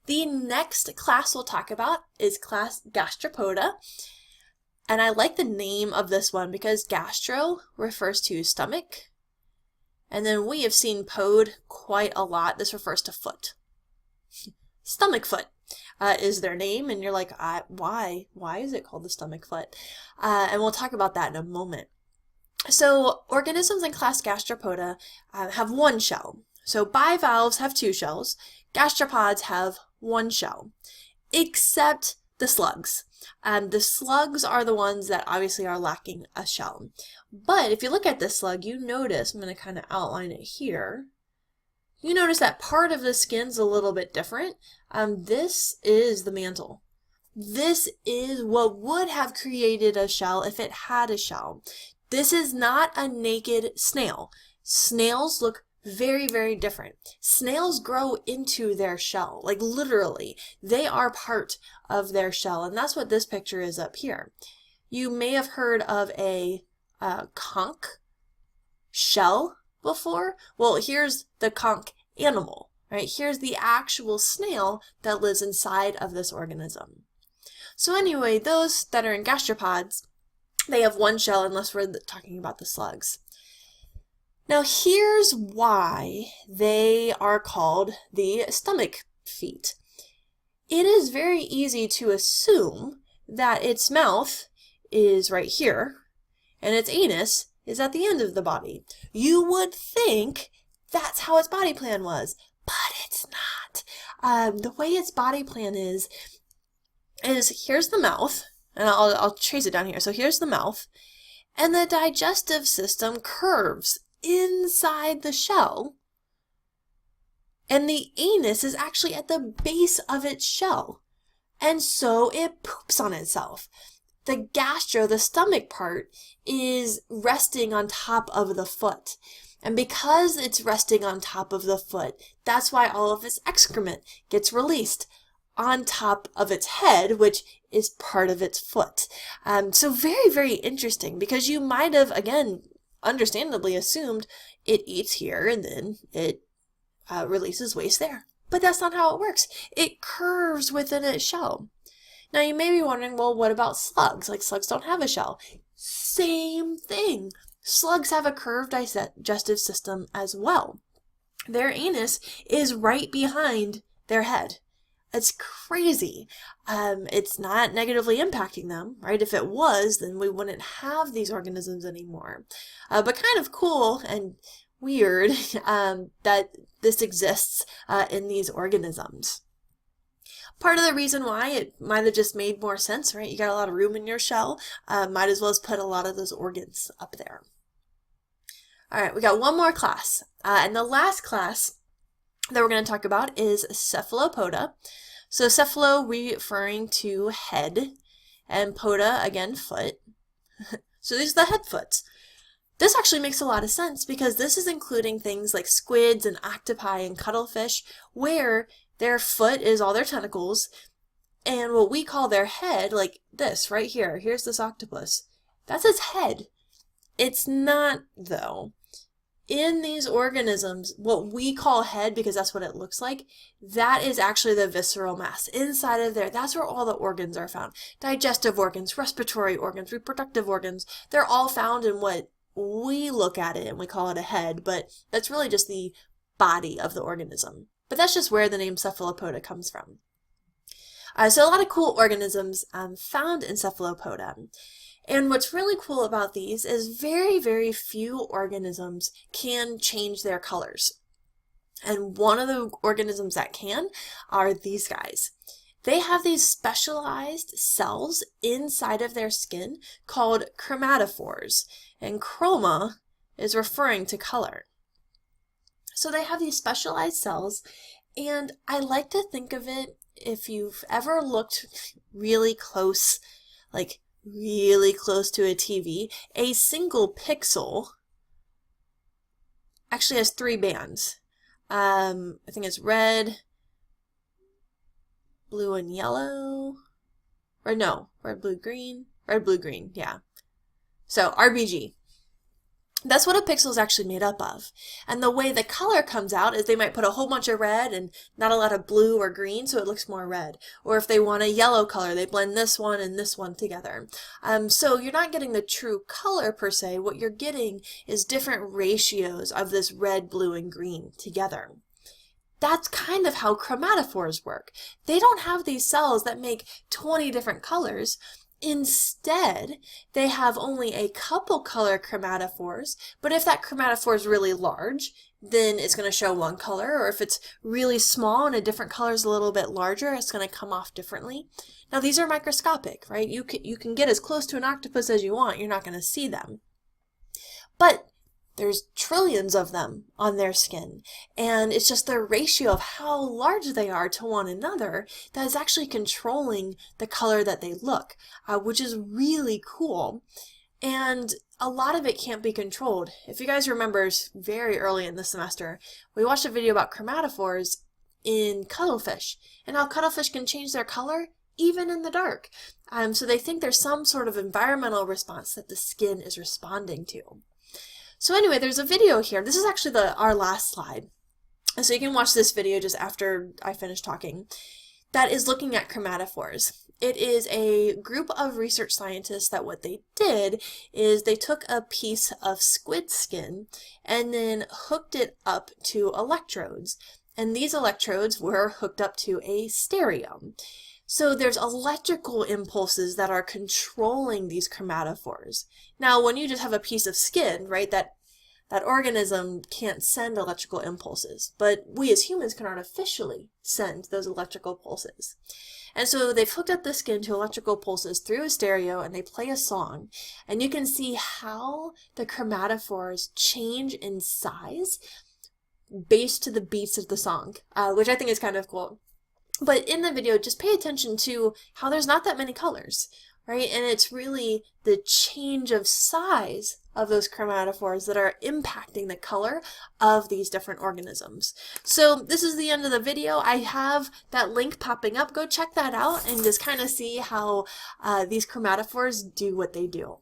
The next class we'll talk about is class Gastropoda. And I like the name of this one because gastro refers to stomach. And then we have seen pod quite a lot. This refers to foot. Stomach foot is their name. And you're like, why? Why is it called the stomach foot? And we'll talk about that in a moment. So organisms in class Gastropoda have one shell. So bivalves have two shells. Gastropods have one shell, except the slugs. The slugs are the ones that obviously are lacking a shell. But if you look at this slug, you notice, I'm going to kind of outline it here, you notice that part of the skin's a little bit different. This is the mantle. This is what would have created a shell if it had a shell. This is not a naked snail. Snails look very, very different. Snails grow into their shell, like literally. They are part of their shell, and that's what this picture is up here. You may have heard of a conch shell before. Well, here's the conch animal, right? Here's the actual snail that lives inside of this organism. So anyway, those that are in gastropods, they have one shell unless we're talking about the slugs. Now here's why they are called the stomach feet. It is very easy to assume that its mouth is right here and its anus is at the end of the body. You would think that's how its body plan was, but it's not. The way its body plan is here's the mouth, and I'll trace it down here. So here's the mouth, and the digestive system curves inside the shell, and the anus is actually at the base of its shell, and so it poops on itself. The gastro, the stomach part, is resting on top of the foot, and because it's resting on top of the foot, that's why all of its excrement gets released on top of its head, which is part of its foot. So very, very interesting, because you might have, again, understandably assumed it eats here and then it releases waste there. But that's not how it works. It curves within its shell. Now you may be wondering, well, what about slugs? Like, slugs don't have a shell. Same thing. Slugs have a curved digestive system as well. Their anus is right behind their head. It's crazy. It's not negatively impacting them, right? If it was, then we wouldn't have these organisms anymore. But kind of cool and weird that this exists in these organisms. Part of the reason why it might have just made more sense, right? You got a lot of room in your shell, might as well as put a lot of those organs up there. All right, we got one more class. And the last class that we're going to talk about is Cephalopoda. So cephalo referring to head, and poda, again, foot. So these are the head foots. This actually makes a lot of sense because this is including things like squids and octopi and cuttlefish, where their foot is all their tentacles, and what we call their head, like this right here, here's this octopus, that's its head. It's not, though. In these organisms, what we call head, because that's what it looks like, that is actually the visceral mass. Inside of there, that's where all the organs are found. Digestive organs, respiratory organs, reproductive organs, they're all found in what we look at it and we call it a head, but that's really just the body of the organism. But that's just where the name Cephalopoda comes from. So a lot of cool organisms found in Cephalopoda. And what's really cool about these is very, very few organisms can change their colors. And one of the organisms that can are these guys. They have these specialized cells inside of their skin called chromatophores. And chroma is referring to color. So they have these specialized cells, and I like to think of it, if you've ever looked really close, like really close to a TV, a single pixel actually has 3 bands. I think it's red, blue, and yellow. Or no, red, blue, green, yeah. So RBG. That's what a pixel is actually made up of. And the way the color comes out is they might put a whole bunch of red and not a lot of blue or green, so it looks more red. Or if they want a yellow color, they blend this one and this one together. So you're not getting the true color per se. What you're getting is different ratios of this red, blue, and green together. That's kind of how chromatophores work. They don't have these cells that make 20 different colors. Instead, they have only a couple color chromatophores, but if that chromatophore is really large, then it's going to show one color, or if it's really small and a different color is a little bit larger, it's going to come off differently. Now these are microscopic, right? You can get as close to an octopus as you want, you're not going to see them. But there's trillions of them on their skin, and it's just the ratio of how large they are to one another that is actually controlling the color that they look, which is really cool. And a lot of it can't be controlled. If you guys remember, very early in the semester, we watched a video about chromatophores in cuttlefish, and how cuttlefish can change their color even in the dark. So they think there's some sort of environmental response that the skin is responding to. So anyway, there's a video here. This is actually our last slide. And so you can watch this video just after I finish talking. That is looking at chromatophores. It is a group of research scientists that what they did is they took a piece of squid skin and then hooked it up to electrodes. And these electrodes were hooked up to a stereo. So there's electrical impulses that are controlling these chromatophores. Now, when you just have a piece of skin, right, that organism can't send electrical impulses, but we as humans can artificially send those electrical pulses. And so they've hooked up the skin to electrical pulses through a stereo, and they play a song, and you can see how the chromatophores change in size based to the beats of the song, which I think is kind of cool. But in the video, just pay attention to how there's not that many colors, right? And it's really the change of size of those chromatophores that are impacting the color of these different organisms. So this is the end of the video. I have that link popping up. Go check that out and just kind of see how these chromatophores do what they do.